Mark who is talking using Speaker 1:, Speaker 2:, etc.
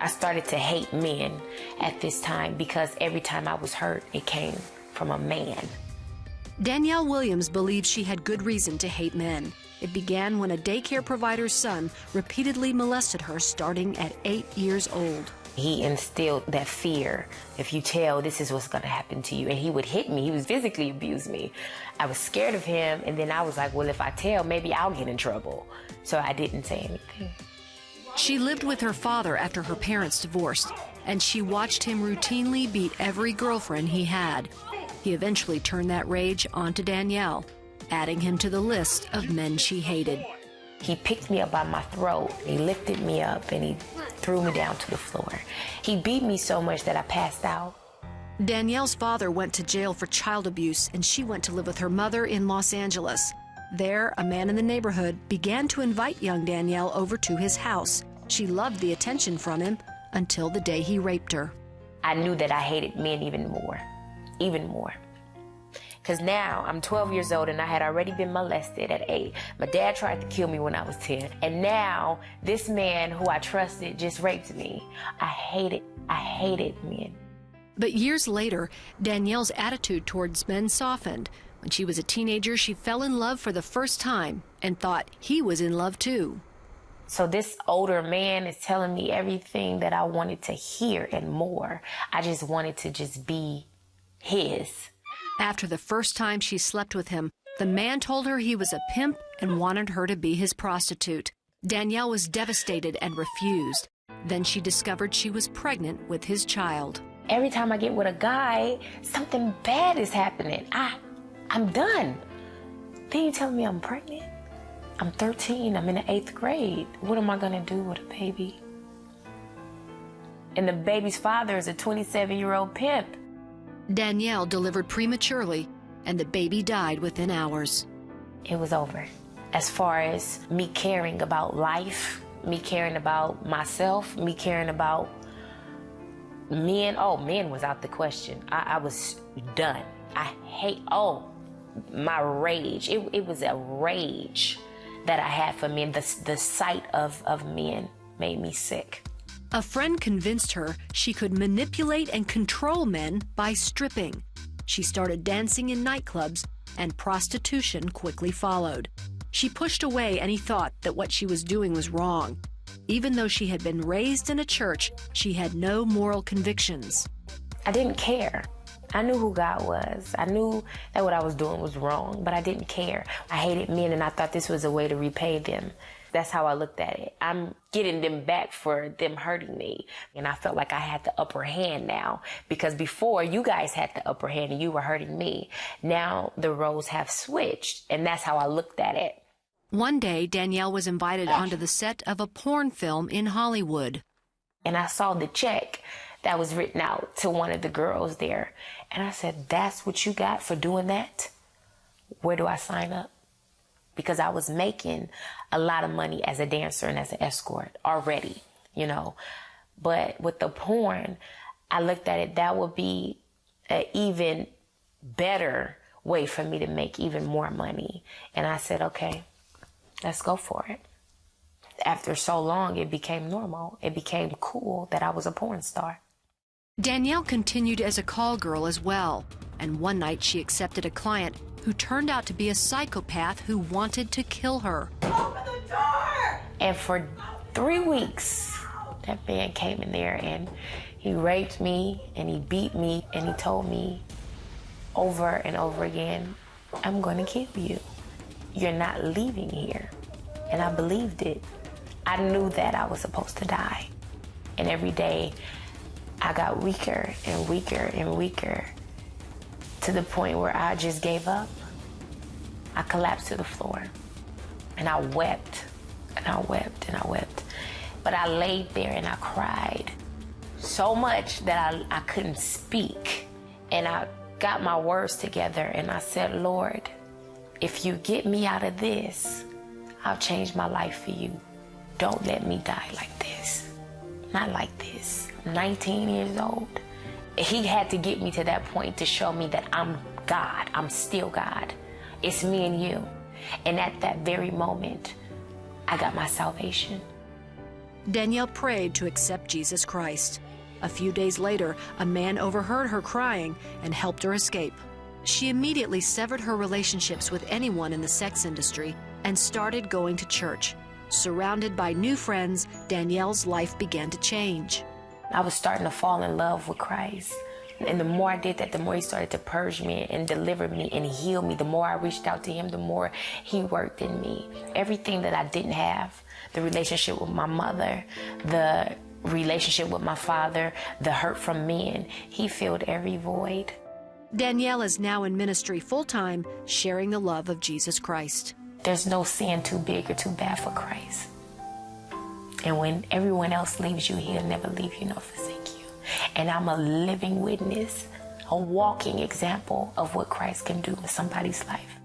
Speaker 1: I started to hate men at this time because every time I was hurt, it came from a man.
Speaker 2: Danielle Williams believes she had good reason to hate men. It began when a daycare provider's son repeatedly molested her starting at 8 years old.
Speaker 1: He instilled that fear. If you tell, this is what's going to happen to you. And he would hit me. He would physically abuse me. I was scared of him. And then I was like, well, if I tell, maybe I'll get in trouble. So I didn't say anything.
Speaker 2: She lived with her father after her parents divorced, and she watched him routinely beat every girlfriend he had. He eventually turned that rage onto Danielle, adding him to the list of men she hated.
Speaker 1: He picked me up by my throat. He lifted me up and he threw me down to the floor. He beat me so much that I passed out.
Speaker 2: Danielle's father went to jail for child abuse, and she went to live with her mother in Los Angeles. There, a man in the neighborhood began to invite young Danielle over to his house. She loved the attention from him until the day he raped her.
Speaker 1: I knew that I hated men even more. Because now I'm 12 years old and I had already been molested at 8. My dad tried to kill me when I was 10. And now this man who I trusted just raped me. I hated men.
Speaker 2: But years later, Danielle's attitude towards men softened. When she was a teenager, she fell in love for the first time and thought he was in love too.
Speaker 1: So this older man is telling me everything that I wanted to hear and more. I just wanted to just be his.
Speaker 2: After the first time she slept with him, the man told her he was a pimp and wanted her to be his prostitute. Danielle was devastated and refused. Then she discovered she was pregnant with his child.
Speaker 1: Every time I get with a guy, something bad is happening. I'm done. Then you tell me I'm pregnant? I'm 13, I'm in the 8th grade. What am I gonna do with a baby? And the baby's father is a 27-year-old pimp.
Speaker 2: Danielle delivered prematurely, and the baby died within hours.
Speaker 1: It was over. As far as me caring about life, me caring about myself, me caring about men, men was out the question. I was done. My rage. It was a rage that I had for men. The sight of men made me sick.
Speaker 2: A friend convinced her she could manipulate and control men by stripping. She started dancing in nightclubs, and prostitution quickly followed. She pushed away any thought that what she was doing was wrong. Even though she had been raised in a church, she had no moral convictions.
Speaker 1: I didn't care. I knew who God was. I knew that what I was doing was wrong, but I didn't care. I hated men, and I thought this was a way to repay them. That's how I looked at it. I'm getting them back for them hurting me. And I felt like I had the upper hand now, because before you guys had the upper hand and you were hurting me. Now the roles have switched, and that's how I looked at it.
Speaker 2: One day, Danielle was invited onto the set of a porn film in Hollywood.
Speaker 1: And I saw the check that was written out to one of the girls there. And I said, that's what you got for doing that? Where do I sign up? Because I was making a lot of money as a dancer and as an escort already, But with the porn, I looked at it, that would be an even better way for me to make even more money. And I said, okay, let's go for it. After so long, it became normal. It became cool that I was a porn star.
Speaker 2: Danielle continued as a call girl as well. And one night she accepted a client who turned out to be a psychopath who wanted to kill her.
Speaker 3: Open the door!
Speaker 1: And for 3 weeks, that man came in there and he raped me and he beat me and he told me over and over again, I'm gonna kill you. You're not leaving here. And I believed it. I knew that I was supposed to die. And every day I got weaker and weaker and weaker, to the point where I just gave up. I collapsed to the floor and I wept and I wept and I wept. But I laid there and I cried so much that I couldn't speak. And I got my words together and I said, Lord, if you get me out of this, I'll change my life for you. Don't let me die like this. Not like this. I'm 19 years old. He had to get me to that point to show me that I'm God. I'm still God. It's me and you. And at that very moment, I got my salvation.
Speaker 2: Danielle prayed to accept Jesus Christ. A few days later, a man overheard her crying and helped her escape. She immediately severed her relationships with anyone in the sex industry and started going to church. Surrounded by new friends, Danielle's life began to change.
Speaker 1: I was starting to fall in love with Christ. And the more I did that, the more he started to purge me and deliver me and heal me. The more I reached out to him, the more he worked in me. Everything that I didn't have, the relationship with my mother, the relationship with my father, the hurt from men, he filled every void.
Speaker 2: Danielle is now in ministry full-time, sharing the love of Jesus Christ.
Speaker 1: There's no sin too big or too bad for Christ. And when everyone else leaves you, he'll never leave you nor forsake you. And I'm a living witness, a walking example of what Christ can do in somebody's life.